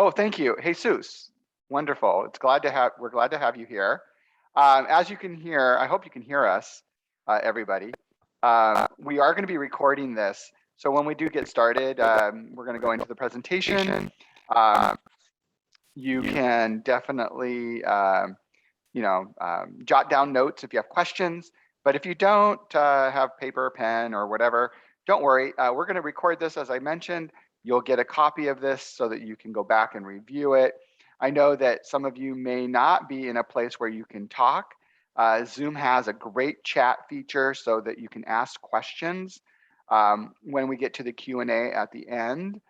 Oh, thank you, Jesus. Wonderful. We're glad to have you here. As you can hear, I hope you can hear us, everybody. We are going to be recording this. So when we do get started, we're going to go into the presentation. Um, you can definitely, jot down notes if you have questions. But if you don't have paper, pen, or whatever, don't worry. We're going to record this, as I mentioned. You'll get a copy of this so that you can go back and review it. I know that some of you may not be in a place where you can talk. Zoom has a great chat feature so that you can ask questions when we get to the Q&A at the end.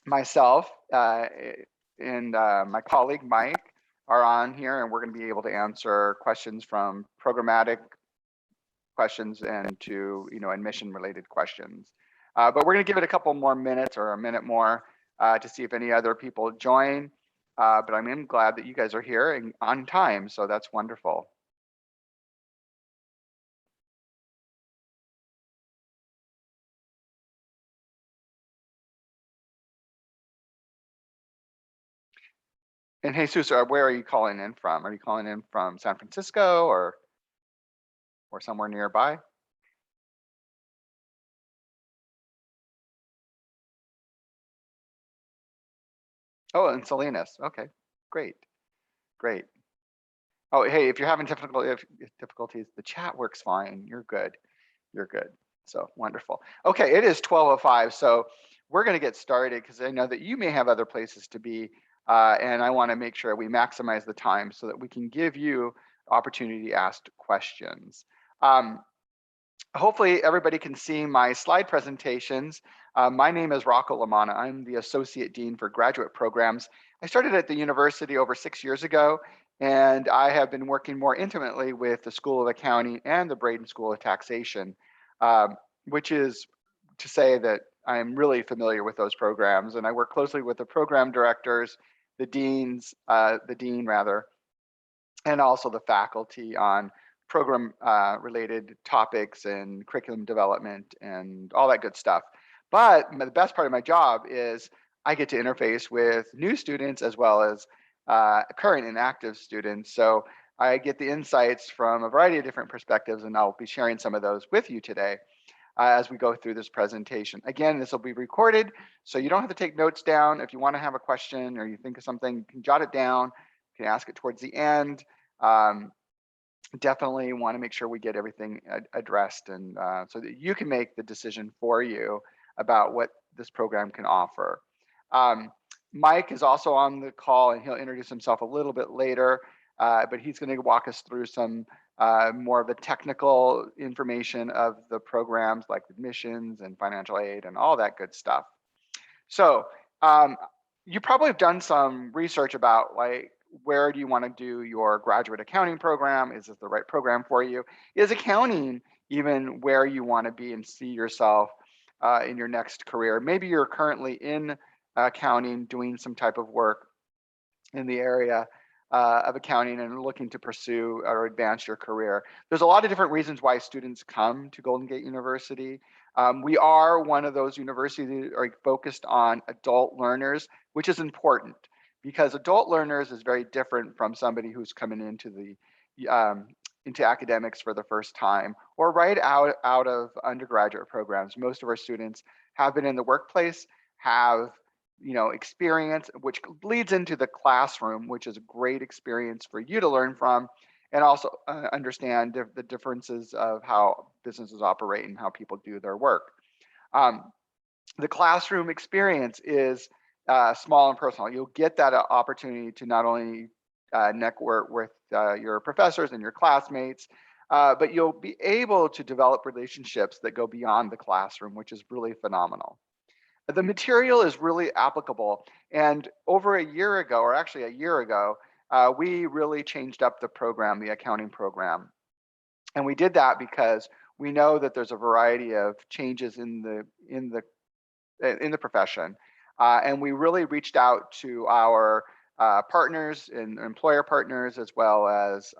Myself and my colleague Mike are on here, and we're going to be able to answer questions from programmatic questions and to admission related questions. But we're going to give it a couple more minutes or a minute more to see if any other people join. But I'm glad that you guys are here and on time, so that's wonderful. And Jesus, where are you calling in from? Are you calling in from San Francisco or somewhere nearby? Oh, in Salinas. Okay, great, great. Oh, hey, if you're having difficulties, the chat works fine. You're good. You're good. So wonderful. Okay, it is 12:05, so we're going to get started because I know that you may have other places to be, and I want to make sure we maximize the time so that we can give you opportunity to ask questions. Hopefully everybody can see my slide presentations. My name is Rocco Lamanna. I'm the Associate Dean for Graduate Programs. I started at the university over 6 years ago, and I have been working more intimately with the School of Accounting and the Braden School of Taxation, which is to say that I'm really familiar with those programs, and I work closely with the program directors, the dean rather, and also the faculty on program related topics and curriculum development and all that good stuff. But the best part of my job is I get to interface with new students as well as current and active students. So I get the insights from a variety of different perspectives, and I'll be sharing some of those with you today as we go through this presentation. Again, this will be recorded, so you don't have to take notes down. If you want to have a question or you think of something, you can jot it down. You can ask it towards the end. Definitely want to make sure we get everything addressed, and so that you can make the decision for you about what this program can offer. Mike is also on the call, and he'll introduce himself a little bit later, but he's going to walk us through some more of the technical information of the programs like admissions and financial aid and all that good stuff. So you probably have done some research about like, where do you want to do your graduate accounting program? Is this the right program for you? Is accounting even where you want to be and see yourself in your next career? Maybe you're currently in accounting doing some type of work in the area of accounting and looking to pursue or advance your career. There's a lot of different reasons why students come to Golden Gate University. We are one of those universities that are focused on adult learners, which is important because adult learners is very different from somebody who's coming into academics for the first time or right out of undergraduate programs. Most of our students have been in the workplace, have experience, which leads into the classroom, which is a great experience for you to learn from, and also understand the differences of how businesses operate and how people do their work. The classroom experience is small and personal. You'll get that opportunity to not only network with your professors and your classmates, but you'll be able to develop relationships that go beyond the classroom, which is really phenomenal. The material is really applicable. And over a year ago, or actually a year ago, we really changed up the program, the accounting program. And we did that because we know that there's a variety of changes in the profession. And we really reached out to our partners and employer partners, as well as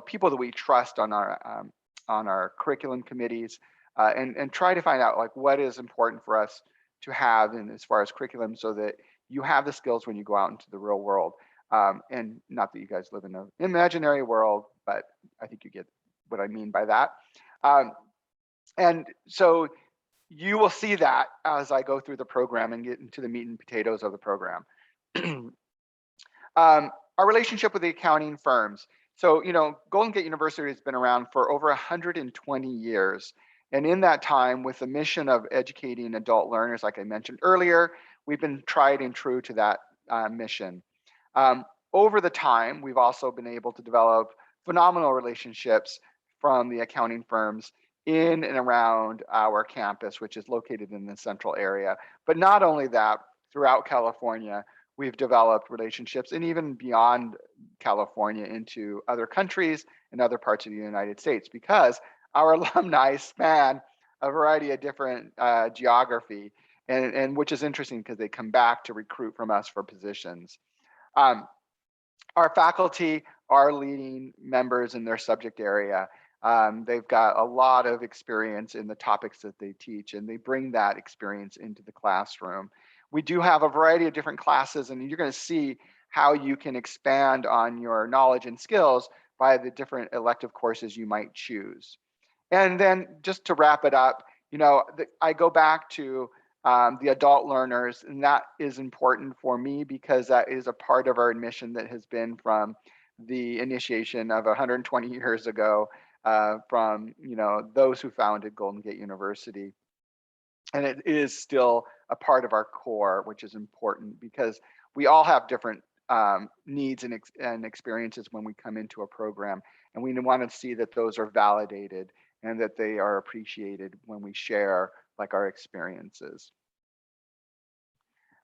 people that we trust on our curriculum committees, and try to find out like what is important for us to have in as far as curriculum, so that you have the skills when you go out into the real world. And not that you guys live in an imaginary world, but I think you get what I mean by that. Um, and so you will see that as I go through the program and get into the meat and potatoes of the program. Our relationship with the accounting firms. So, Golden Gate University has been around for over 120 years. And in that time, with the mission of educating adult learners, like I mentioned earlier, we've been tried and true to that mission. Over the time, we've also been able to develop phenomenal relationships from the accounting firms in and around our campus, which is located in the central area. But not only that, throughout California, we've developed relationships and even beyond California into other countries and other parts of the United States, because our alumni span a variety of different geography, and which is interesting because they come back to recruit from us for positions. Our faculty are leading members in their subject area. They've got a lot of experience in the topics that they teach, and they bring that experience into the classroom. We do have a variety of different classes, and you're going to see how you can expand on your knowledge and skills by the different elective courses you might choose. And then just to wrap it up, I go back to the adult learners, and that is important for me because that is a part of our admission that has been from the initiation of 120 years ago, from those who founded Golden Gate University. And it is still a part of our core, which is important because we all have different needs and experiences when we come into a program, and we want to see that those are validated and that they are appreciated when we share like our experiences.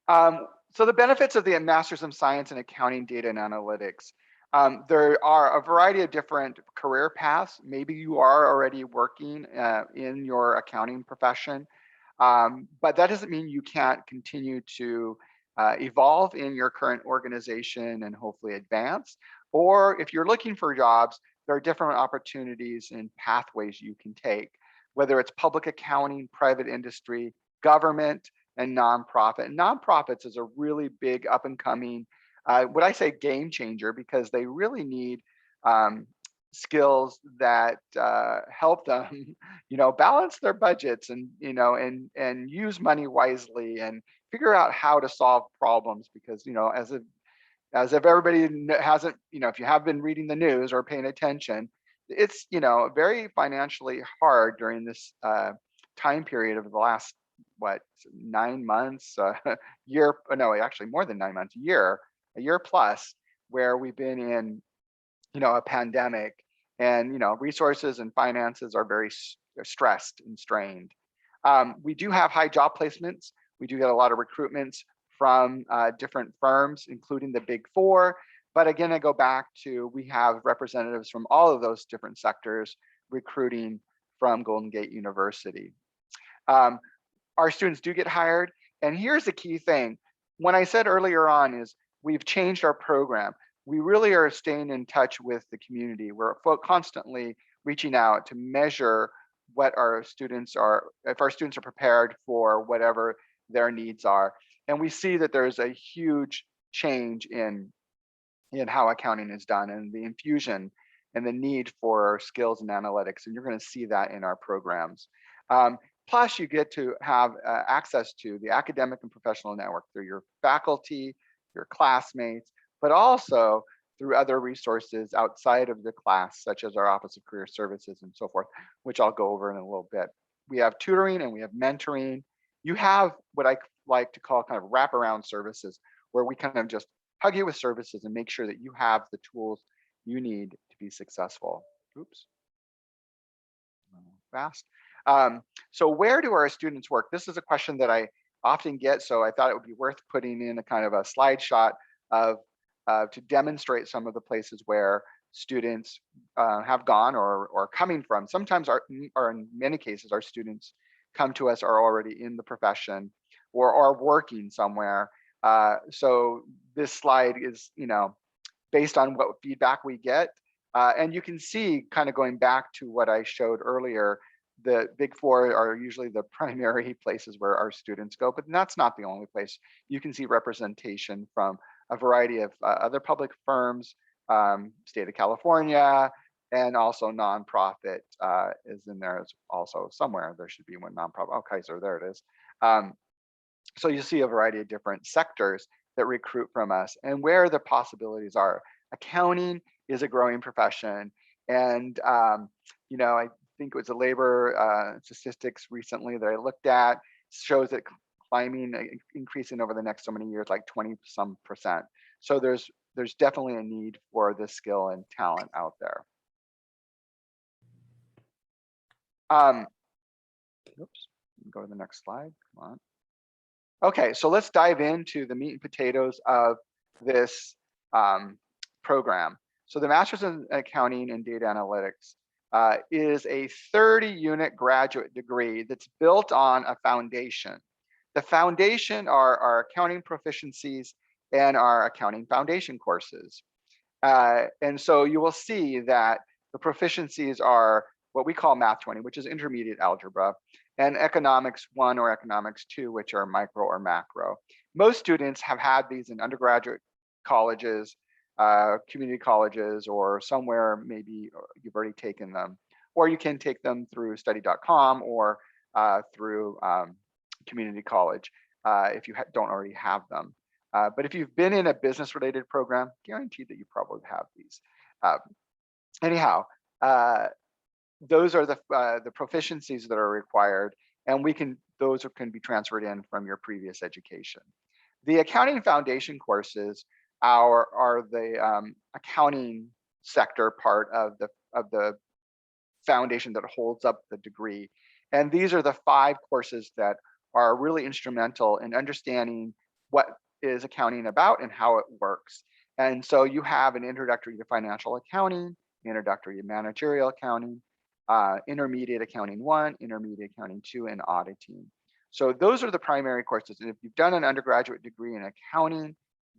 So the benefits of the Masters of Science in Accounting, Data, and Analytics. There are a variety of different career paths. Maybe you are already working in your accounting profession, but that doesn't mean you can't continue to evolve in your current organization and hopefully advance. Or if you're looking for jobs, there are different opportunities and pathways you can take, whether it's public accounting, private industry, government, and nonprofit. And nonprofits is a really big up and coming, what I say game changer, because they really need skills that help them, balance their budgets and, and use money wisely and figure out how to solve problems. Because, as if everybody hasn't, if you have been reading the news or paying attention, it's, very financially hard during this time period of the last, 9 months, year, no, actually more than 9 months, a year plus, where we've been in, a pandemic, and, resources and finances are very stressed and strained. We do have high job placements. We do get a lot of recruitments from different firms, including the Big Four. But again, I go back to, we have representatives from all of those different sectors recruiting from Golden Gate University. Our students do get hired. And here's the key thing. When I said earlier on is we've changed our program, we really are staying in touch with the community. We're constantly reaching out to measure what our students are, if our students are prepared for whatever their needs are. And we see that there's a huge change in how accounting is done and the infusion and the need for skills and analytics. And you're going to see that in our programs. Plus, you get to have access to the academic and professional network through your faculty, your classmates, but also through other resources outside of the class, such as our Office of Career Services and so forth, which I'll go over in a little bit. We have tutoring and we have mentoring. You have what I like to call kind of wraparound services, where we kind of just hug you with services and make sure that you have the tools you need to be successful. Oops. Fast. So where do our students work? This is a question that I often get, so I thought it would be worth putting in a kind of a slide shot of to demonstrate some of the places where students have gone or coming from. Sometimes or in many cases, our students come to us are already in the profession or are working somewhere. So this slide is, based on what feedback we get. And you can see, kind of going back to what I showed earlier, the big four are usually the primary places where our students go, but that's not the only place. You can see representation from a variety of other public firms, state of California, and also nonprofit is in there as also somewhere. There should be one nonprofit. Oh, Kaiser, there it is. So you see a variety of different sectors that recruit from us and where the possibilities are. Accounting is a growing profession. And, I think it was a labor statistics recently that I looked at shows that increasing over the next so many years, like 20 some percent. So there's definitely a need for this skill and talent out there. Oops, go to the next slide, come on. Okay, so let's dive into the meat and potatoes of this program. So the Master's in Accounting and Data Analytics is a 30-unit graduate degree that's built on a foundation. The foundation are our accounting proficiencies and our accounting foundation courses. And so you will see that the proficiencies are what we call Math 20, which is intermediate algebra, and Economics 1 or Economics 2, which are micro or macro. Most students have had these in undergraduate colleges, community colleges, or somewhere maybe you've already taken them, or you can take them through study.com or through community college if you don't already have them. But if you've been in a business related program, guaranteed that you probably have these. Anyhow, those are the proficiencies that are required, and those can be transferred in from your previous education. The accounting foundation courses are the accounting sector part of the foundation that holds up the degree. And these are the 5 courses that are really instrumental in understanding what is accounting about and how it works. And so you have an introductory to financial accounting, introductory to managerial accounting, intermediate accounting 1, intermediate accounting 2, and auditing. So those are the primary courses. And if you've done an undergraduate degree in accounting,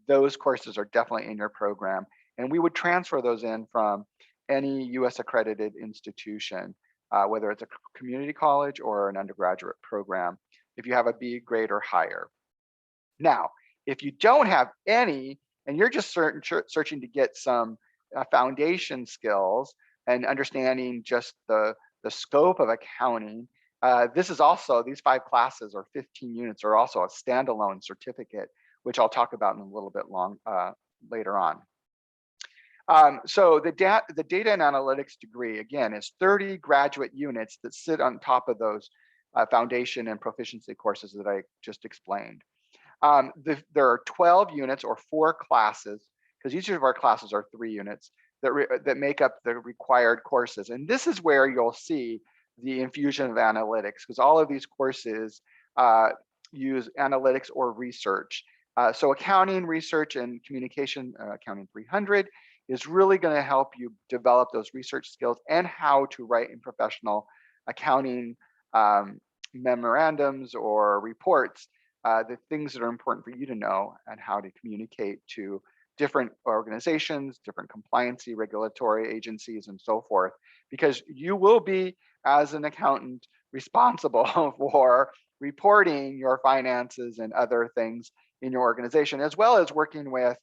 those courses are definitely in your program. And we would transfer those in from any US accredited institution, whether it's a community college or an undergraduate program, if you have a B grade or higher. Now, if you don't have any, and you're just searching to get some foundation skills and understanding just the scope of accounting, these 5 classes or 15 units are also a standalone certificate, which I'll talk about in a little bit later on. So the data and analytics degree, again, is 30 graduate units that sit on top of those foundation and proficiency courses that I just explained. There are 12 units or 4 classes, because each of our classes are 3 units that make up the required courses. And this is where you'll see the infusion of analytics, because all of these courses use analytics or research. So accounting, research, and communication, accounting 300, is really going to help you develop those research skills and how to write in professional accounting memorandums or reports, the things that are important for you to know and how to communicate to different organizations, different compliancy regulatory agencies, and so forth, because you will be, as an accountant, responsible for reporting your finances and other things in your organization, as well as working with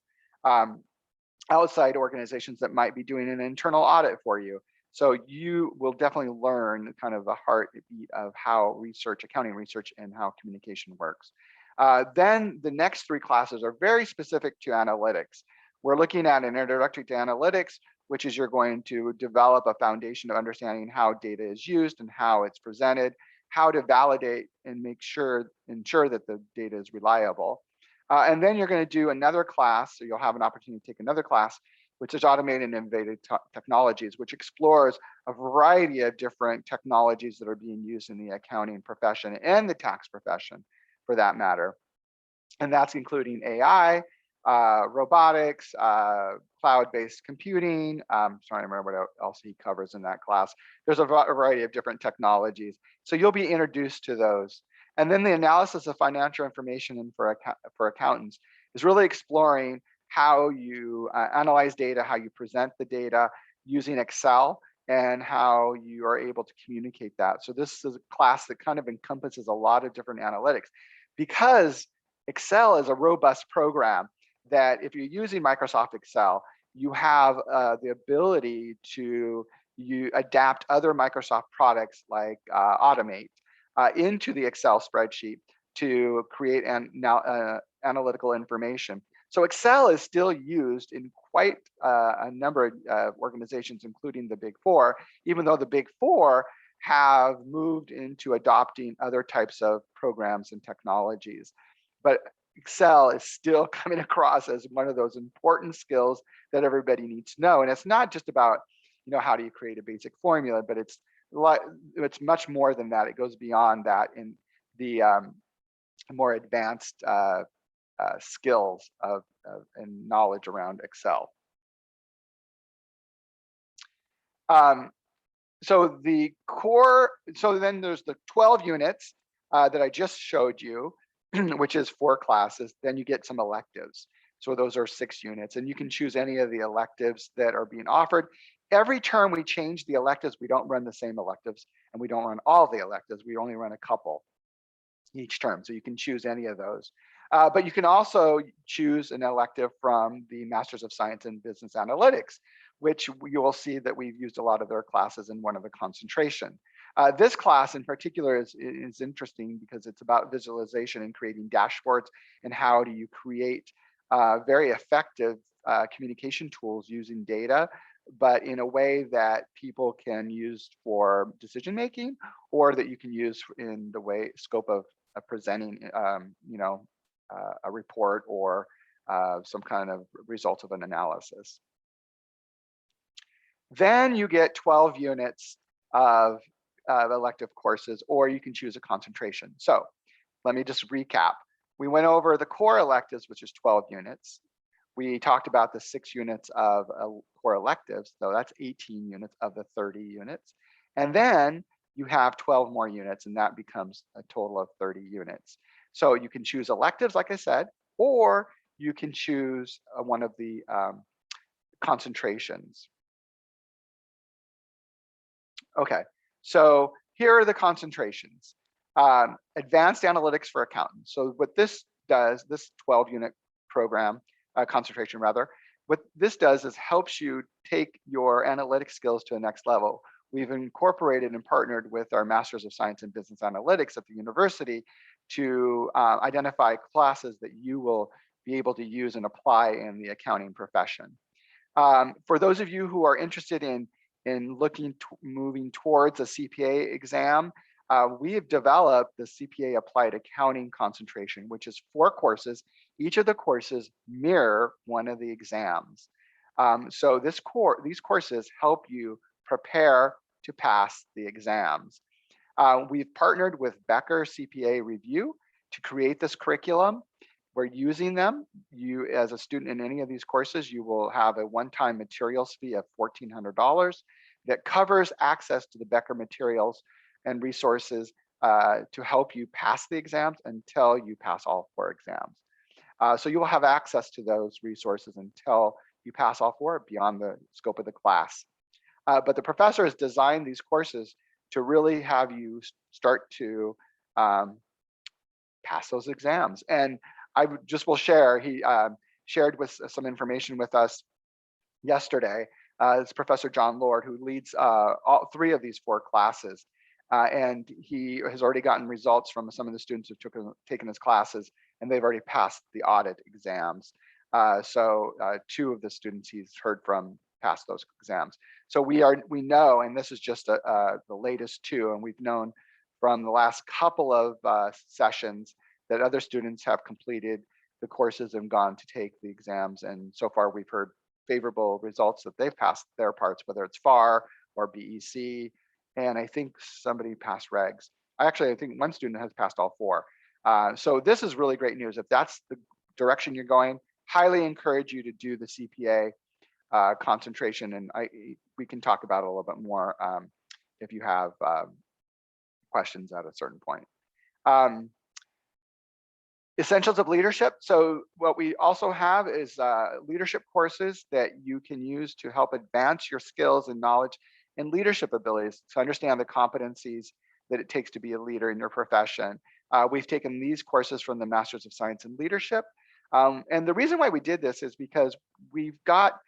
outside organizations that might be doing an internal audit for you. So you will definitely learn kind of the heartbeat of how accounting research and how communication works. Then the next 3 classes are very specific to analytics. We're looking at an introductory to analytics, which is you're going to develop a foundation of understanding how data is used and how it's presented, how to validate and ensure that the data is reliable. And then you're going to do another class, so you'll have an opportunity to take another class, which is automated and innovative technologies, which explores a variety of different technologies that are being used in the accounting profession and the tax profession, for that matter. And that's including AI, robotics, cloud-based computing. I'm trying to remember what else he covers in that class. There's a variety of different technologies. So you'll be introduced to those. And then the analysis of financial information for accountants is really exploring how you analyze data, how you present the data using Excel. and how you are able to communicate that. So this is a class that kind of encompasses a lot of different analytics, because Excel is a robust program that if you're using Microsoft Excel, you have the ability to adapt other Microsoft products like Automate into the Excel spreadsheet to create analytical information. So Excel is still used in quite a number of organizations, including the Big Four, even though the Big Four have moved into adopting other types of programs and technologies. But Excel is still coming across as one of those important skills that everybody needs to know. And it's not just about, how do you create a basic formula, but it's much more than that. It goes beyond that in the more advanced skills and knowledge around Excel. So the core, so then there's the 12 units that I just showed you, which is 4 classes. Then you get some electives. So those are 6 units, and you can choose any of the electives that are being offered. Every term we change the electives. We don't run the same electives, and we don't run all the electives. We only run a couple each term. So you can choose any of those. But you can also choose an elective from the Masters of Science in Business Analytics, which you will see that we've used a lot of their classes in one of the concentration. This class in particular is interesting because it's about visualization and creating dashboards, and how do you create very effective communication tools using data, but in a way that people can use for decision making, or that you can use in the scope of presenting, a report or some kind of result of an analysis. Then you get 12 units of elective courses, or you can choose a concentration. So let me just recap. We went over the core electives, which is 12 units. We talked about the 6 units of core electives, so that's 18 units of the 30 units. And then you have 12 more units, and that becomes a total of 30 units. So you can choose electives, like I said, or you can choose one of the concentrations. Okay, so here are the concentrations. Advanced analytics for accountants. So what this does, this 12 unit program, concentration rather, what this does is helps you take your analytic skills to the next level. We've incorporated and partnered with our Masters of Science in Business Analytics at the university to identify classes that you will be able to use and apply in the accounting profession. For those of you who are interested in moving towards a CPA exam, we have developed the CPA Applied Accounting concentration, which is 4 courses. Each of the courses mirror one of the exams. So these courses help you prepare to pass the exams. We've partnered with Becker CPA Review to create this curriculum. We're using them. You, as a student in any of these courses, you will have a one-time materials fee of $1,400 that covers access to the Becker materials and resources to help you pass the exams until you pass all 4 exams. So you will have access to those resources until you pass all 4 beyond the scope of the class. But the professor has designed these courses to really have you start to pass those exams. And I just will share, he shared with some information with us yesterday. It's Professor John Lord, who leads all 3 of these 4 classes. And he has already gotten results from some of the students who've taken his classes, and they've already passed the audit exams. So 2 of the students he's heard from passed those exams. So we know, and this is just the latest 2, and we've known from the last couple of sessions that other students have completed the courses and gone to take the exams. And so far we've heard favorable results that they've passed their parts, whether it's FAR or BEC. And I think somebody passed regs. I think one student has passed all 4. So this is really great news. If that's the direction you're going, highly encourage you to do the CPA concentration. And we can talk about it a little bit more if you have questions at a certain point. Essentials of leadership. So what we also have is leadership courses that you can use to help advance your skills and knowledge and leadership abilities to understand the competencies that it takes to be a leader in your profession. We've taken these courses from the Masters of Science in Leadership. And the reason why we did this is because we've got,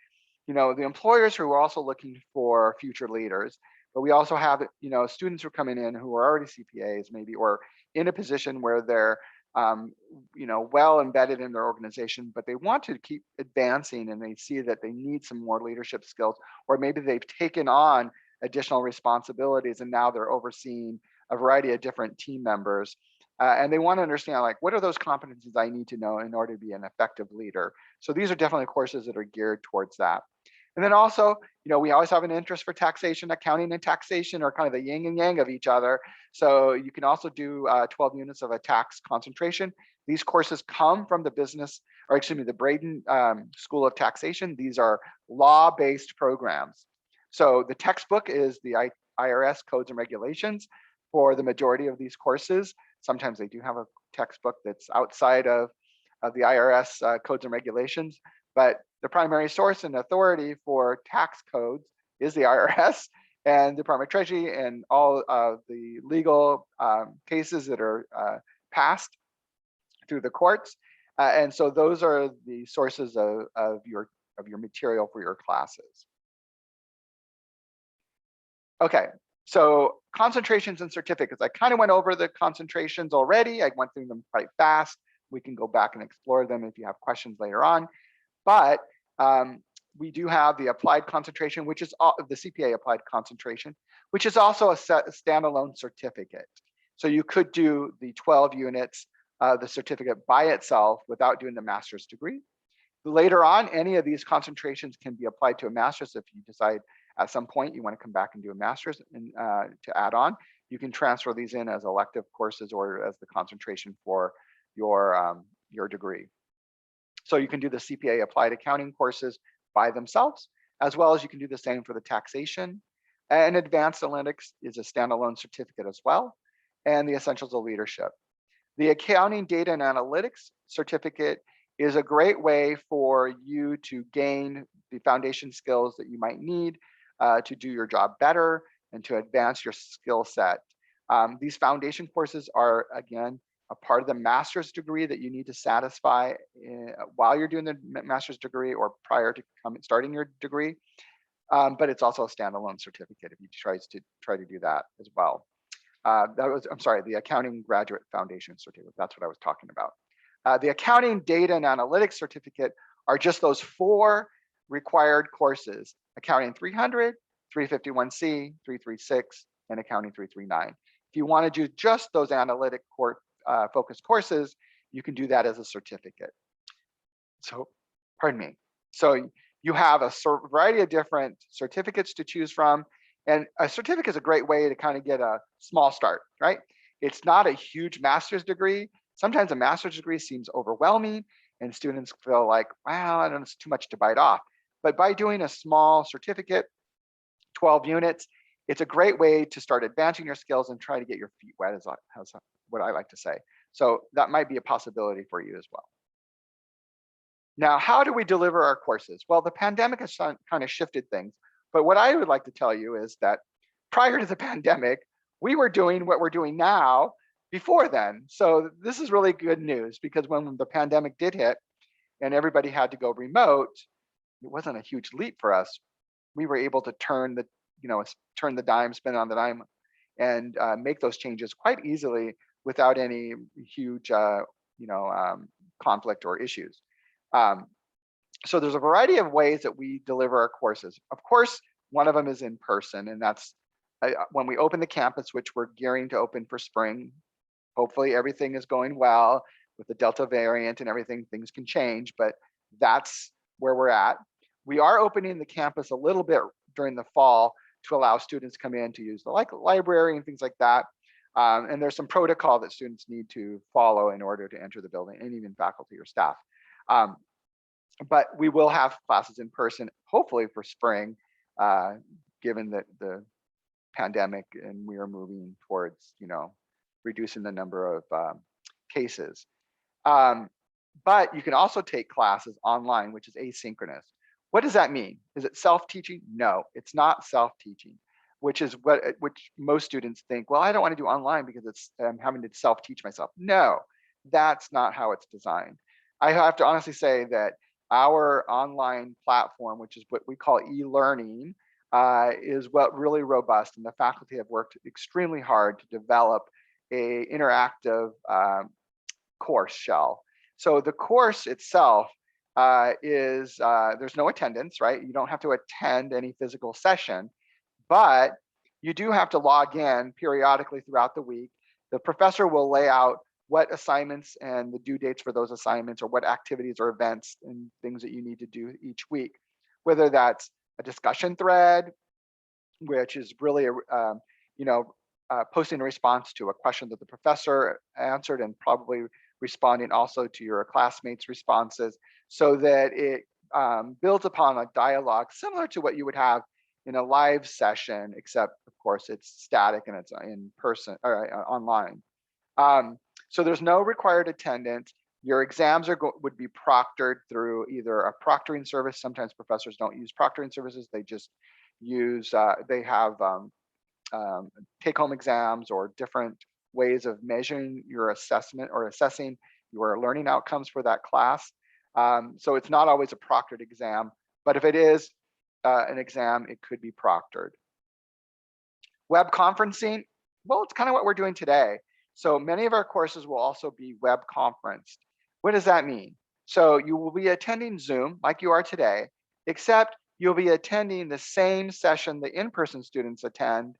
the employers who are also looking for future leaders, but we also have, students who are coming in who are already CPAs maybe, or in a position where they're, well embedded in their organization, but they want to keep advancing and they see that they need some more leadership skills, or maybe they've taken on additional responsibilities and now they're overseeing a variety of different team members. And they want to understand, like, what are those competencies I need to know in order to be an effective leader? So these are definitely courses that are geared towards that. And then also, we always have an interest for taxation. Accounting and taxation are kind of the yin and yang of each other. So you can also do 12 units of a tax concentration. These courses come from the the Braden School of Taxation. These are law-based programs. So the textbook is the IRS Codes and Regulations for the majority of these courses. Sometimes they do have a textbook that's outside of the IRS Codes and Regulations, but the primary source and authority for tax codes is the IRS and the Department of Treasury and all of the legal cases that are passed through the courts. And so those are the sources of your material for your classes. Okay, so concentrations and certificates. I kind of went over the concentrations already. I went through them quite fast. We can go back and explore them if you have questions later on. But we do have the applied concentration, which is the CPA applied concentration, which is also a standalone certificate. So you could do the 12 units, the certificate by itself without doing the master's degree. Later on, any of these concentrations can be applied to a master's if you decide at some point you want to come back and do a master's and to add on. You can transfer these in as elective courses or as the concentration for your degree. So you can do the CPA applied accounting courses by themselves, as well as you can do the same for the taxation. And advanced analytics is a standalone certificate as well, and the essentials of leadership. The accounting data and analytics certificate is a great way for you to gain the foundation skills that you might need to do your job better and to advance your skill set. These foundation courses are, again, a part of the master's degree that you need to satisfy while you're doing the master's degree or prior to starting your degree. But it's also a standalone certificate if you try to do that as well. The accounting graduate foundation certificate. That's what I was talking about. The accounting data and analytics certificate are just those 4 required courses: accounting 300, 351C, 336, and accounting 339. If you want to do just those analytic focused courses, you can do that as a certificate. So, pardon me. So you have a variety of different certificates to choose from. And a certificate is a great way to kind of get a small start, right? It's not a huge master's degree. Sometimes a master's degree seems overwhelming and students feel like, wow, I don't know, it's too much to bite off. But by doing a small certificate, 12 units, it's a great way to start advancing your skills and try to get your feet wet, is what I like to say. So that might be a possibility for you as well. Now, how do we deliver our courses? Well, the pandemic has kind of shifted things. But what I would like to tell you is that prior to the pandemic, we were doing what we're doing now before then. So this is really good news, because when the pandemic did hit and everybody had to go remote, it wasn't a huge leap for us. We were able to turn the dime, spin on the dime, and make those changes quite easily without any huge, conflict or issues. So there's a variety of ways that we deliver our courses. Of course, one of them is in person, and that's when we open the campus, which we're gearing to open for spring. Hopefully everything is going well with the Delta variant and everything. Things can change, but that's where we're at. We are opening the campus a little bit during the fall to allow students come in to use the library and things like that. And there's some protocol that students need to follow in order to enter the building, and even faculty or staff. But we will have classes in person, hopefully for spring, given that the pandemic and we are moving towards, reducing the number of cases. But you can also take classes online, which is asynchronous. What does that mean? Is it self-teaching? No, it's not self-teaching. which most students think, well, I don't want to do online because I'm having to self-teach myself. No, that's not how it's designed. I have to honestly say that our online platform, which is what we call e-learning, is what really robust, and the faculty have worked extremely hard to develop a interactive course shell. So the course itself is there's no attendance, right? You don't have to attend any physical session, but you do have to log in periodically throughout the week. The professor will lay out what assignments and the due dates for those assignments, or what activities or events and things that you need to do each week, whether that's a discussion thread, which is really posting a response to a question that the professor answered, and probably responding also to your classmates' responses, so that it builds upon a dialogue similar to what you would have in a live session, except of course it's static and it's in person or online. So there's no required attendance. Your exams would be proctored through either a proctoring service. Sometimes professors don't use proctoring services. They just use, they have take-home exams or different ways of measuring your assessment or assessing your learning outcomes for that class. So it's not always a proctored exam, but if it is an exam, it could be proctored. Web conferencing, well, it's kind of what we're doing today. So many of our courses will also be web conferenced. What does that mean? So you will be attending Zoom like you are today, except you'll be attending the same session the in-person students attend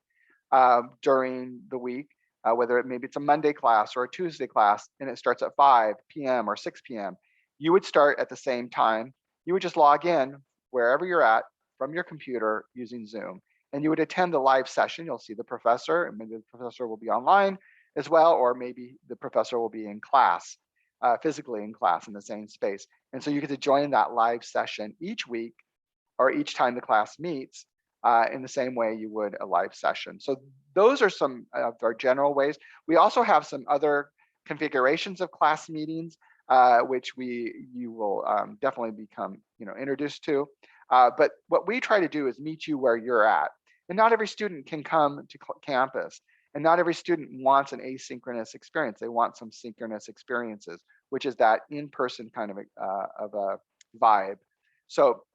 during the week, whether maybe it's a Monday class or a Tuesday class, and it starts at 5 p.m. or 6 p.m. You would start at the same time. You would just log in wherever you're at from your computer using Zoom, and you would attend the live session. You'll see the professor, and maybe the professor will be online as well, or maybe the professor will be in class, physically in class in the same space. And so you get to join that live session each week or each time the class meets in the same way you would a live session. So those are some of our general ways. We also have some other configurations of class meetings, which you will definitely become introduced to. But what we try to do is meet you where you're at. And not every student can come to campus. And not every student wants an asynchronous experience. They want some synchronous experiences, which is that in-person kind of a vibe. So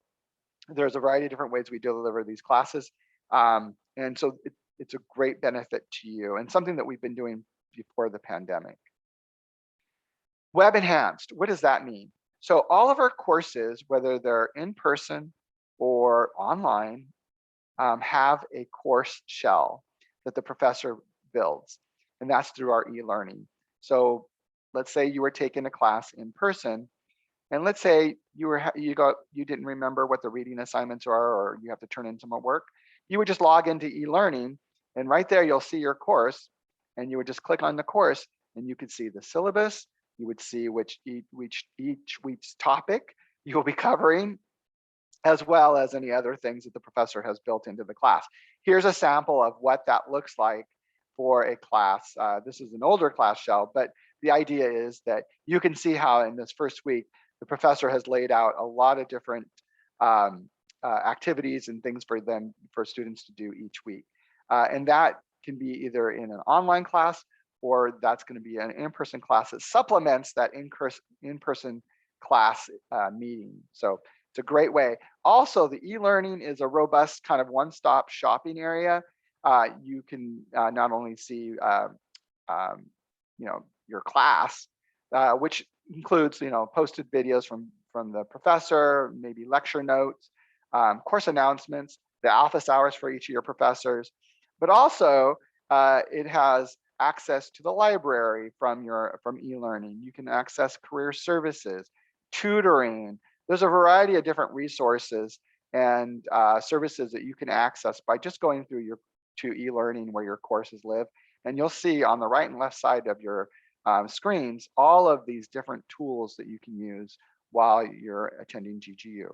there's a variety of different ways we deliver these classes. And so it's a great benefit to you, and something that we've been doing before the pandemic. Web enhanced, what does that mean? So all of our courses, whether they're in person or online, have a course shell that the professor builds, and that's through our e-learning. So let's say you were taking a class in person, and let's say you didn't remember what the reading assignments are, or you have to turn in some work. You would just log into e-learning, and right there you'll see your course, and you would just click on the course, and you could see the syllabus. You would see each week's topic you will be covering, as well as any other things that the professor has built into the class. Here's a sample of what that looks like for a class. This is an older class shell, but the idea is that you can see how in this first week, the professor has laid out a lot of different activities and things for students to do each week. And that can be either in an online class, or that's going to be an in-person class that supplements that in-person class meeting. So it's a great way. Also, the e-learning is a robust kind of one-stop shopping area. You can not only see your class, which includes posted videos from the professor, maybe lecture notes, course announcements, the office hours for each of your professors, but also it has access to the library from e-learning. You can access career services, tutoring. There's a variety of different resources and services that you can access by just going through to e-learning where your courses live. And you'll see on the right and left side of your screens all of these different tools that you can use while you're attending GGU.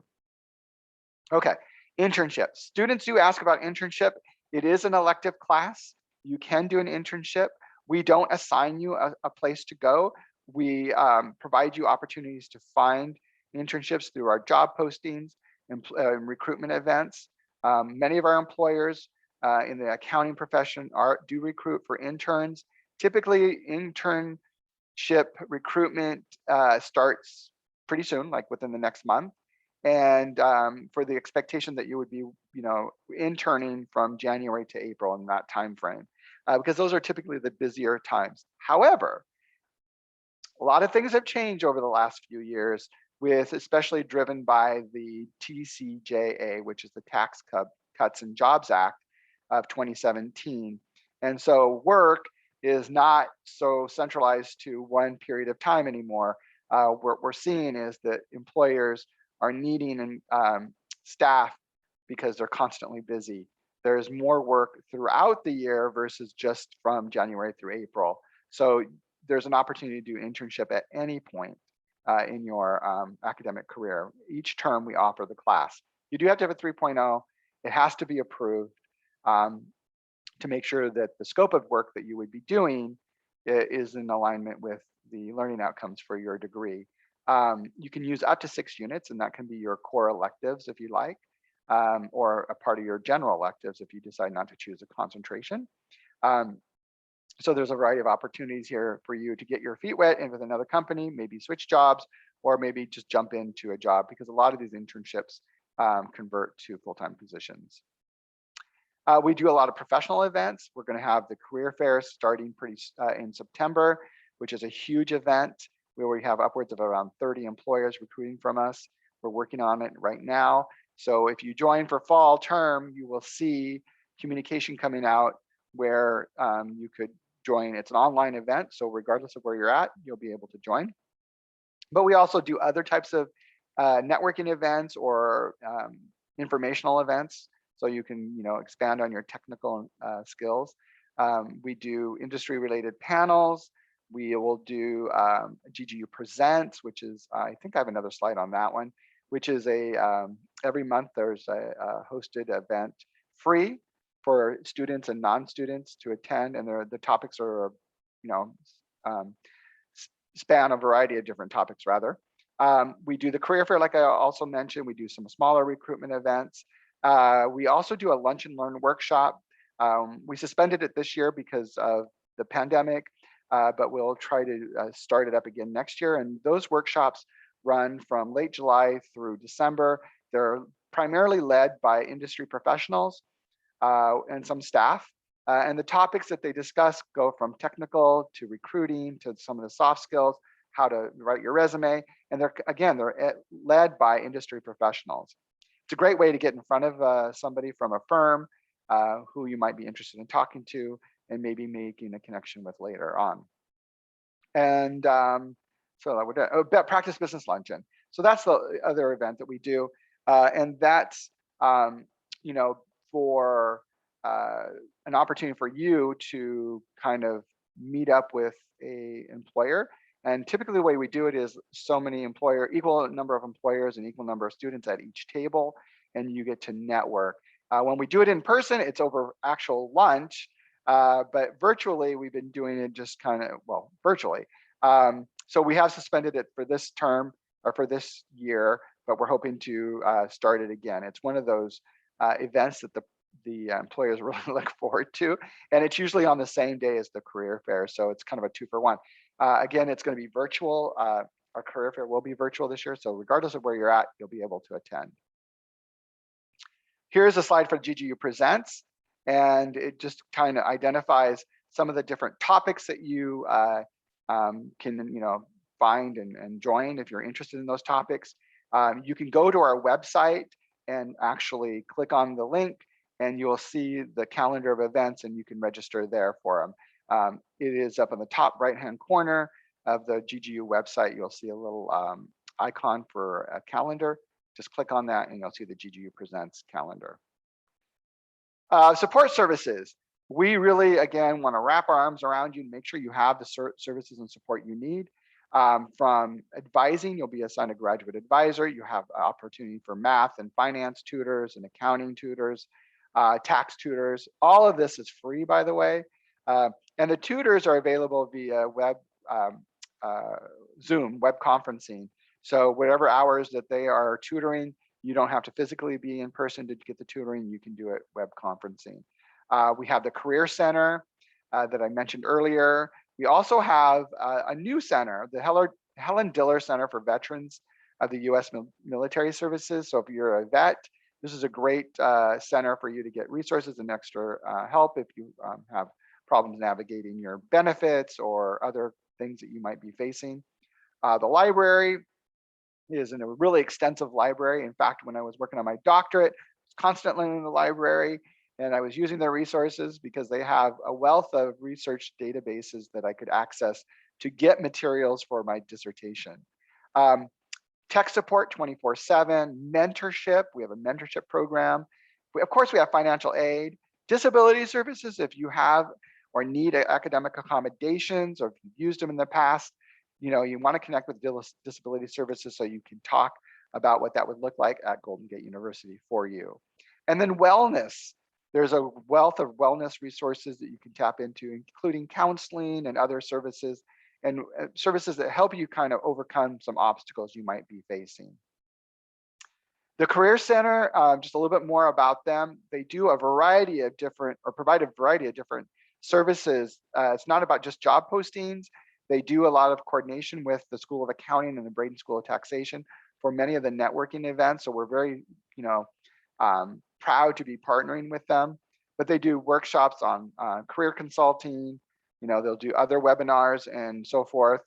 Okay, internships. Students do ask about internship. It is an elective class. You can do an internship. We don't assign you a place to go. We provide you opportunities to find internships through our job postings and recruitment events. Many of our employers in the accounting profession do recruit for interns. Typically, internship recruitment starts pretty soon, like within the next month. And for the expectation that you would be, interning from January to April in that time frame, because those are typically the busier times. However, a lot of things have changed over the last few years, with especially driven by the TCJA, which is the Tax Cuts and Jobs Act of 2017. And so work is not so centralized to one period of time anymore. What we're seeing is that employers are needing staff because they're constantly busy. There's more work throughout the year versus just from January through April. So there's an opportunity to do internship at any point in your academic career. Each term we offer the class. You do have to have a 3.0. It has to be approved to make sure that the scope of work that you would be doing is in alignment with the learning outcomes for your degree. You can use up to 6 units, and that can be your core electives if you like, or a part of your general electives if you decide not to choose a concentration. So there's a variety of opportunities here for you to get your feet wet in with another company, maybe switch jobs, or maybe just jump into a job, because a lot of these internships convert to full-time positions. We do a lot of professional events. We're going to have the career fair starting in September, which is a huge event where we have upwards of around 30 employers recruiting from us. We're working on it right now. So if you join for fall term, you will see communication coming out where you could join. It's an online event, so regardless of where you're at, you'll be able to join. But we also do other types of networking events or informational events, so you can expand on your technical skills. We do industry-related panels. We will do GGU Presents, which is, I think I have another slide on that one, which is every month there's a hosted event free for students and non-students to attend, and the topics are, span a variety of different topics rather. We do the career fair, like I also mentioned. We do some smaller recruitment events. We also do a lunch and learn workshop. We suspended it this year because of the pandemic, but we'll try to start it up again next year. And those workshops run from late July through December. They're primarily led by industry professionals and some staff. And the topics that they discuss go from technical to recruiting to some of the soft skills, how to write your resume. And they're led by industry professionals. It's a great way to get in front of somebody from a firm who you might be interested in talking to and maybe making a connection with later on. And so that would practice business luncheon. So that's the other event that we do. And that's, for an opportunity for you to kind of meet up with a employer. And typically the way we do it is equal number of employers and equal number of students at each table, and you get to network. When we do it in person, it's over actual lunch, but virtually we've been doing it just virtually. So we have suspended it for this term or for this year, but we're hoping to start it again. It's one of those events that the employers really look forward to, and it's usually on the same day as the career fair, so it's kind of a 2-for-1. Again, it's going to be virtual. Our career fair will be virtual this year, so regardless of where you're at, you'll be able to attend. Here's a slide for GGU Presents, and it just kind of identifies some of the different topics that you can find and join if you're interested in those topics. You can go to our website and actually click on the link, and you'll see the calendar of events, and you can register there for them. It is up in the top right-hand corner of the GGU website. You'll see a little icon for a calendar. Just click on that and you'll see the GGU Presents calendar. Support services. We really, again, want to wrap our arms around you and make sure you have the services and support you need. From advising, you'll be assigned a graduate advisor. You have opportunity for math and finance tutors and accounting tutors, tax tutors. All of this is free, by the way. And the tutors are available via Zoom, web conferencing. So whatever hours that they are tutoring, you don't have to physically be in person to get the tutoring. You can do it web conferencing. We have the Career Center that I mentioned earlier. We also have a new center, the Helen Diller Center for Veterans of the U.S. Military Services. So if you're a vet, this is a great center for you to get resources and extra help if you have problems navigating your benefits or other things that you might be facing. The library is in a really extensive library. In fact, when I was working on my doctorate, I was constantly in the library and I was using their resources because they have a wealth of research databases that I could access to get materials for my dissertation. Tech support 24/7, mentorship. We have a mentorship program. Of course, we have financial aid, disability services. If you have or need academic accommodations, or if you've used them in the past, you want to connect with disability services so you can talk about what that would look like at Golden Gate University for you. And then wellness. There's a wealth of wellness resources that you can tap into, including counseling and other services, and services that help you kind of overcome some obstacles you might be facing. The Career Center, just a little bit more about them. They do a variety of different, or provide a variety of different services. It's not about just job postings. They do a lot of coordination with the School of Accounting and the Braden School of Taxation for many of the networking events. So we're very, proud to be partnering with them. But they do workshops on career consulting. They'll do other webinars and so forth.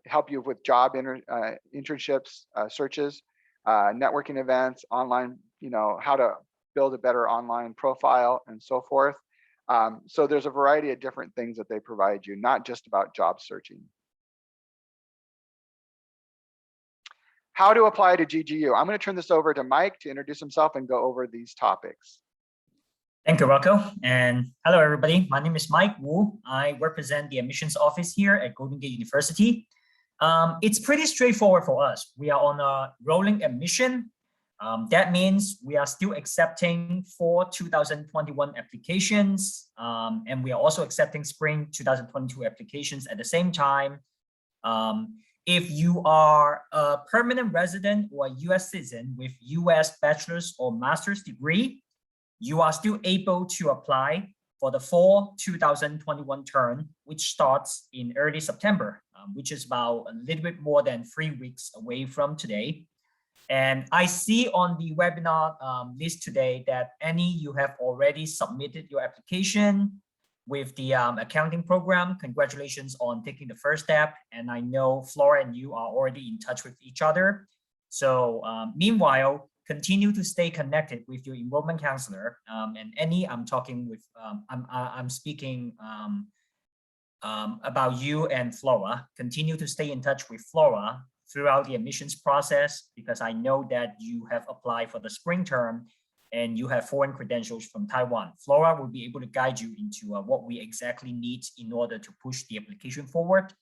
Help you with job internships, searches, networking events, online, how to build a better online profile and so forth. So there's a variety of different things that they provide you, not just about job searching. How to apply to GGU. I'm going to turn this over to Mike to introduce himself and go over these topics. Thank you, Rocco. And hello, everybody. My name is Mike Wu. I represent the admissions office here at Golden Gate University. It's pretty straightforward for us. We are on a rolling admission. That means we are still accepting for 2021 applications, and we are also accepting spring 2022 applications at the same time. If you are a permanent resident or a US citizen with US bachelor's or master's degree, you are still able to apply for the fall 2021 term, which starts in early September, which is about a little bit more than 3 weeks away from today. And I see on the webinar list today that Annie, you have already submitted your application with the accounting program. Congratulations on taking the first step. And I know Flora and you are already in touch with each other. So meanwhile, continue to stay connected with your enrollment counselor. And Annie, I'm talking with, I'm speaking about you and Flora. Continue to stay in touch with Flora throughout the admissions process, because I know that you have applied for the spring term and you have foreign credentials from Taiwan. Flora will be able to guide you into what we exactly need in order to push the application forward.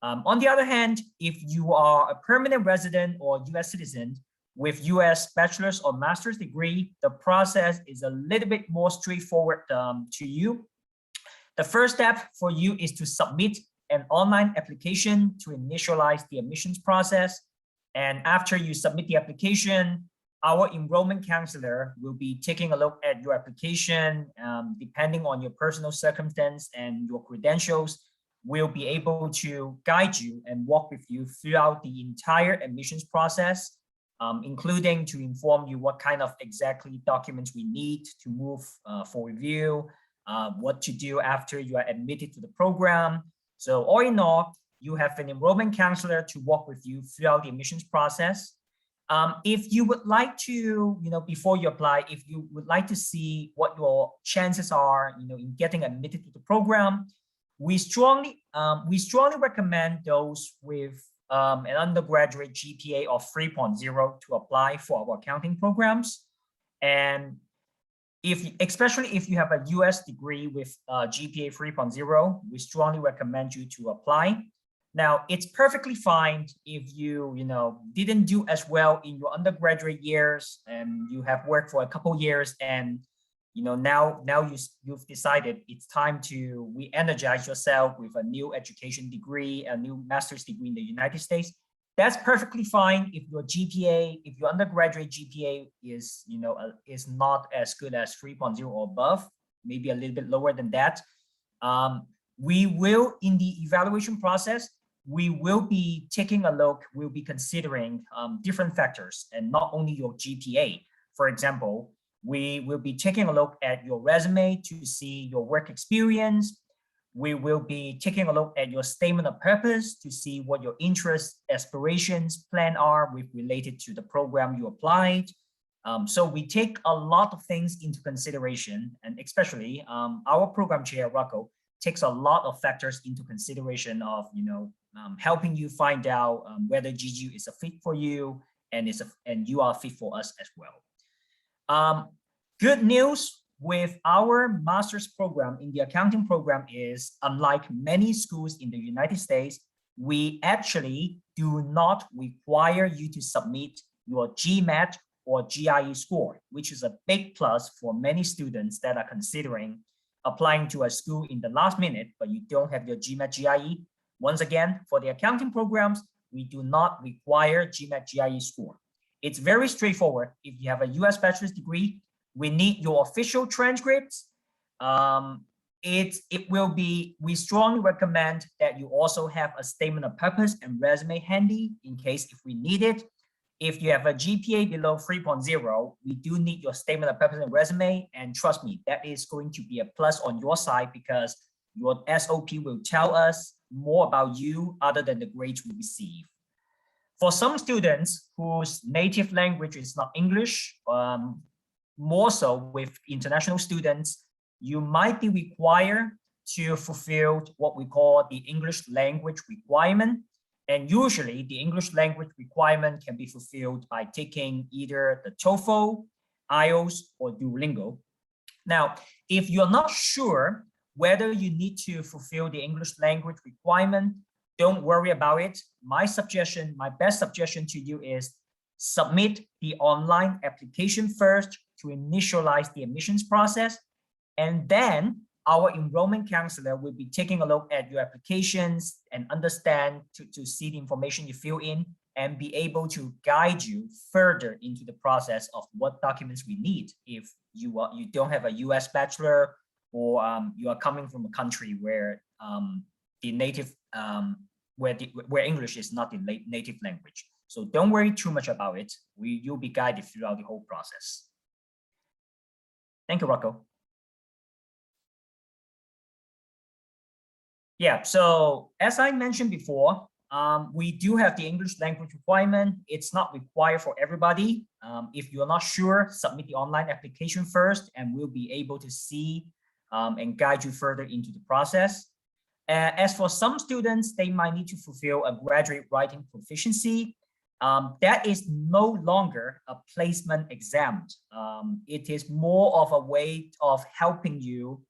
On the other hand, if you are a permanent resident or US citizen with US bachelor's or master's degree, the process is a little bit more straightforward to you. The first step for you is to submit an online application to initialize the admissions process. And after you submit the application, our enrollment counselor will be taking a look at your application. Depending on your personal circumstance and your credentials, will be able to guide you and walk with you throughout the entire admissions process, including to inform you what kind of exactly documents we need to move for review, what to do after you are admitted to the program. So all in all, you have an enrollment counselor to walk with you throughout the admissions process. If you would like to, before you apply, if you would like to see what your chances are, in getting admitted to the program, we strongly recommend those with an undergraduate GPA of 3.0 to apply for our accounting programs. And especially if you have a US degree with GPA 3.0, we strongly recommend you to apply. Now, it's perfectly fine if you, didn't do as well in your undergraduate years and you have worked for a couple years and, now you've decided it's time to re-energize yourself with a new education degree, a new master's degree in the United States. That's perfectly fine if your GPA, if your undergraduate GPA is, is not as good as 3.0 or above. maybe a little bit lower than that. We will, in the evaluation process, we will be taking a look, we'll be considering different factors and not only your GPA. For example, we will be taking a look at your resume to see your work experience. We will be taking a look at your statement of purpose to see what your interests, aspirations, plan are with related to the program you applied. So we take a lot of things into consideration, and especially our program chair, Rocco, takes a lot of factors into consideration of, helping you find out whether GGU is a fit for you and you are fit for us as well. Good news with our master's program in the accounting program is, unlike many schools in the United States, we actually do not require you to submit your GMAT or GIE score, which is a big plus for many students that are considering applying to a school in the last minute, but you don't have your GMAT GIE. Once again, for the accounting programs, we do not require GMAT GIE score. It's very straightforward. If you have a US bachelor's degree, we need your official transcripts. We strongly recommend that you also have a statement of purpose and resume handy in case if we need it. If you have a GPA below 3.0, we do need your statement of purpose and resume. And trust me, that is going to be a plus on your side because your SOP will tell us more about you other than the grades we receive. For some students whose native language is not English, more so with international students, you might be required to fulfill what we call the English language requirement. And usually the English language requirement can be fulfilled by taking either the TOEFL, IELTS, or Duolingo. Now, if you're not sure whether you need to fulfill the English language requirement, don't worry about it. My best suggestion to you is submit the online application first to initialize the admissions process. And then our enrollment counselor will be taking a look at your applications and understand to see the information you fill in and be able to guide you further into the process of what documents we need if you don't have a US bachelor or you are coming from a country where the native where English is not the native language. So don't worry too much about it. You'll be guided throughout the whole process. Thank you, Rocco. Yeah, so as I mentioned before, we do have the English language requirement. It's not required for everybody. If you're not sure, submit the online application first and we'll be able to see and guide you further into the process. As for some students, they might need to fulfill a graduate writing proficiency. That is no longer a placement exam. It is more of a way of helping you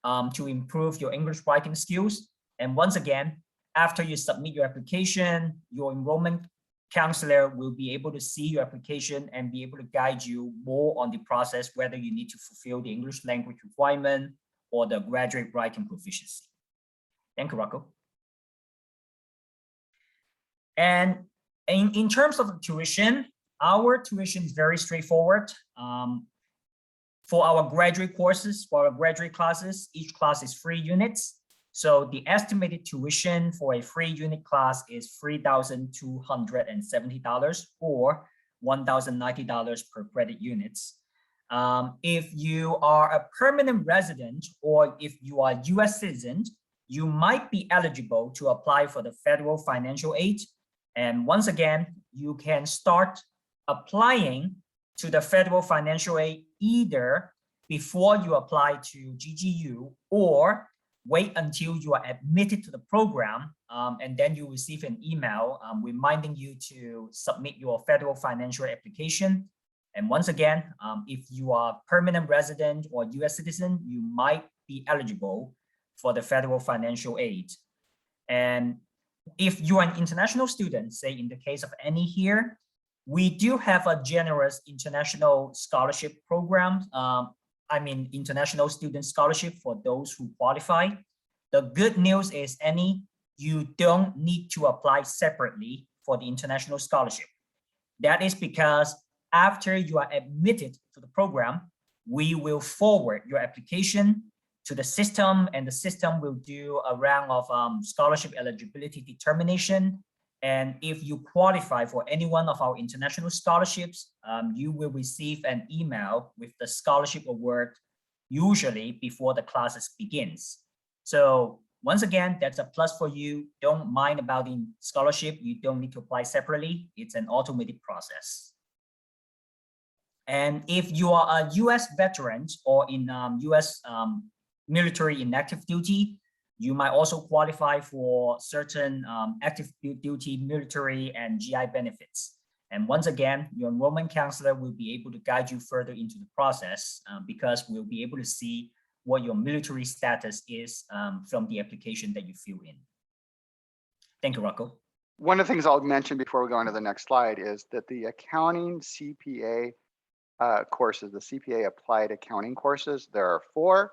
to improve your English writing skills. And once again, after you submit your application, your enrollment counselor will be able to see your application and be able to guide you more on the process, whether you need to fulfill the English language requirement or the graduate writing proficiency. Thank you, Rocco. And in terms of the tuition, our tuition is very straightforward. For our graduate courses, for our graduate classes, each class is 3 units. So the estimated tuition for a 3 unit class is $3,270 or $1,090 per credit units. If you are a permanent resident or if you are a US citizen, you might be eligible to apply for the federal financial aid. And once again, you can start applying to the federal financial aid either before you apply to GGU or wait until you are admitted to the program, and then you receive an email reminding you to submit your federal financial application. And once again, if you are permanent resident or US citizen, you might be eligible for the federal financial aid. And if you are an international student, say in the case of Annie here, we do have a generous international scholarship program. International student scholarship for those who qualify. The good news is, Annie, you don't need to apply separately for the international scholarship. That is because after you are admitted to the program, we will forward your application to the system, and the system will do a round of scholarship eligibility determination. And if you qualify for any one of our international scholarships, you will receive an email with the scholarship award, usually before the classes begins. So once again, that's a plus for you. Don't mind about the scholarship. You don't need to apply separately. It's an automated process. And if you are a US veteran or in US military in active duty, you might also qualify for certain active duty military and GI benefits. And once again, your enrollment counselor will be able to guide you further into the process because we'll be able to see what your military status is from the application that you fill in. Thank you, Rocco. One of the things I'll mention before we go on to the next slide is that the accounting CPA courses, the CPA applied accounting courses, there are 4.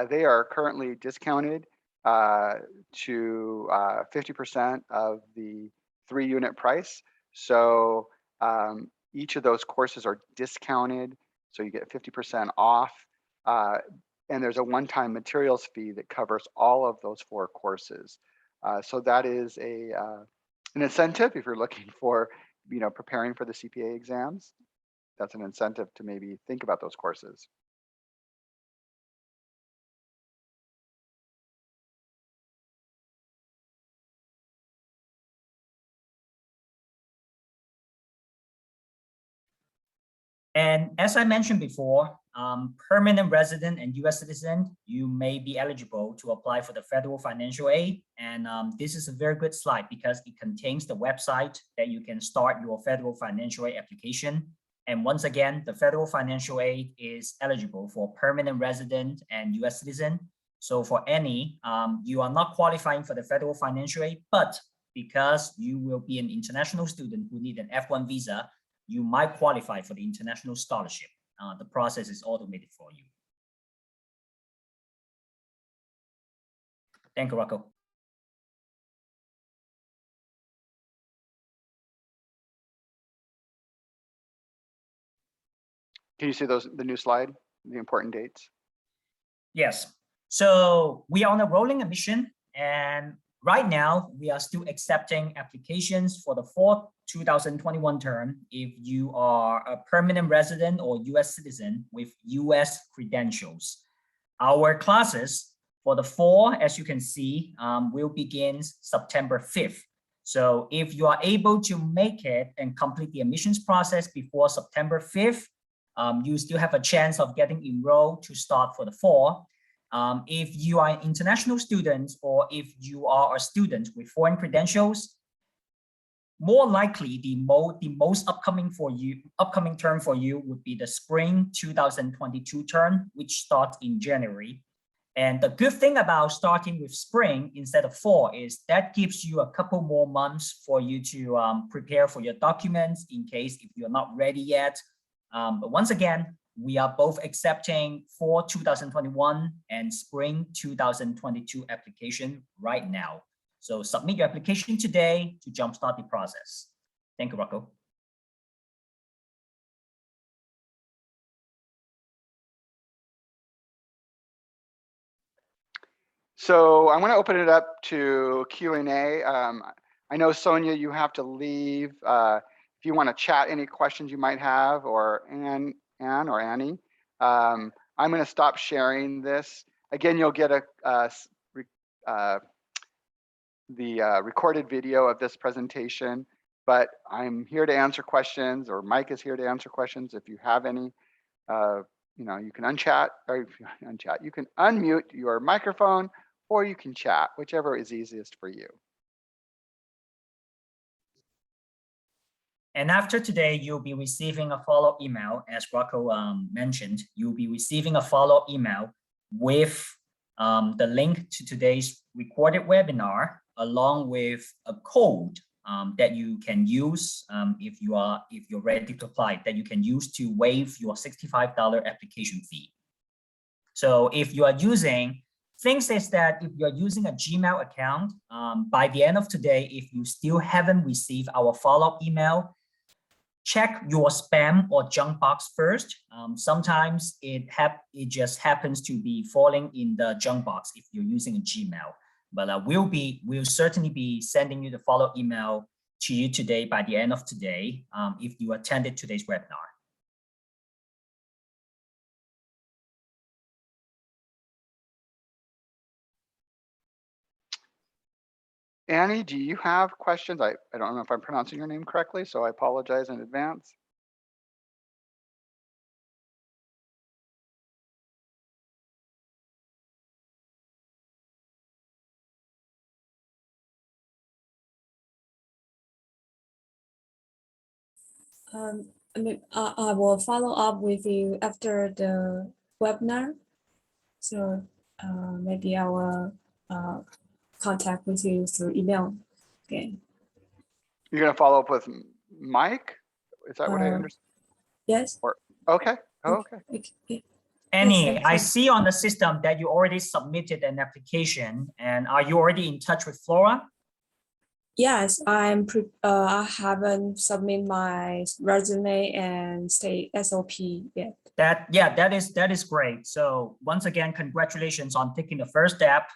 They are currently discounted to 50% of the 3-unit price. So each of those courses are discounted, so you get 50% off. And there's a one-time materials fee that covers all of those 4 courses. So that is an incentive if you're looking for, preparing for the CPA exams. That's an incentive to maybe think about those courses. And as I mentioned before, permanent resident and US citizen, you may be eligible to apply for the federal financial aid. And this is a very good slide because it contains the website that you can start your federal financial aid application. And once again, the federal financial aid is eligible for permanent resident and US citizen. So for any, you are not qualifying for the federal financial aid, but because you will be an international student who need an F1 visa, you might qualify for the international scholarship. The process is automated for you. Thank you, Rocco. Can you see the new slide, the important dates? Yes. So we are on a rolling admission, and right now we are still accepting applications for the fall 2021 term if you are a permanent resident or US citizen with US credentials. Our classes for the fall, as you can see, will begin September 5th. So if you are able to make it and complete the admissions process before September 5th, you still have a chance of getting enrolled to start for the fall. If you are an international student or if you are a student with foreign credentials, more likely the most upcoming term for you would be the spring 2022 term, which starts in January. And the good thing about starting with spring instead of fall is that gives you a couple more months for you to prepare for your documents in case if you're not ready yet. But once again, we are both accepting for 2021 and spring 2022 application right now. So submit your application today to jumpstart the process. Thank you, Rocco. So I want to open it up to Q&A. I know, Sonia, you have to leave. If you want to chat any questions you might have, or Anne or Annie, I'm going to stop sharing this. Again, you'll get the recorded video of this presentation, but I'm here to answer questions, or Mike is here to answer questions. If you have any, you can unchat, or you can unmute your microphone, or you can chat, whichever is easiest for you. And after today, you'll be receiving a follow-up email, as Rocco mentioned. You'll be receiving a follow-up email with the link to today's recorded webinar, along with a code that you can use if you're ready to apply, that you can use to waive your $65 application fee. So if you are using things is that if you're using a Gmail account, by the end of today, if you still haven't received our follow-up email, check your spam or junk box first. Sometimes it just happens to be falling in the junk box if you're using a Gmail. But we'll certainly be sending you the follow-up email to you today by the end of today if you attended today's webinar. Annie, do you have questions? I don't know if I'm pronouncing your name correctly, so I apologize in advance. I mean, I will follow up with you after the webinar. So maybe I will contact with you through email. Okay. You're going to follow up with Mike? Is that what I understand? Yes. Or, okay. Oh, okay. Okay. Annie, Yes, I see on the system that you already submitted an application, and are you already in touch with Flora? Yes, I haven't submitted my resume and state SOP yet. That is great. So once again, congratulations on taking the first step.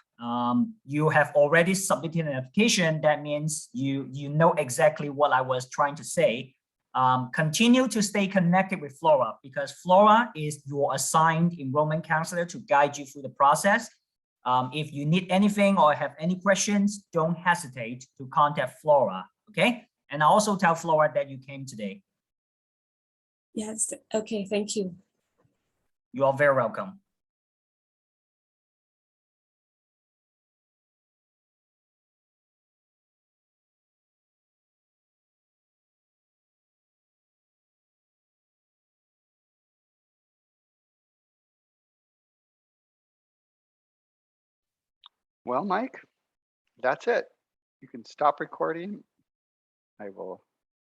You have already submitted an application. That means you know exactly what I was trying to say. Continue to stay connected with Flora because Flora is your assigned enrollment counselor to guide you through the process. If you need anything or have any questions, don't hesitate to contact Flora, okay? And I also tell Flora that you came today. Yes, okay, thank you. You are very welcome. Well, Mike, that's it. You can stop recording. I will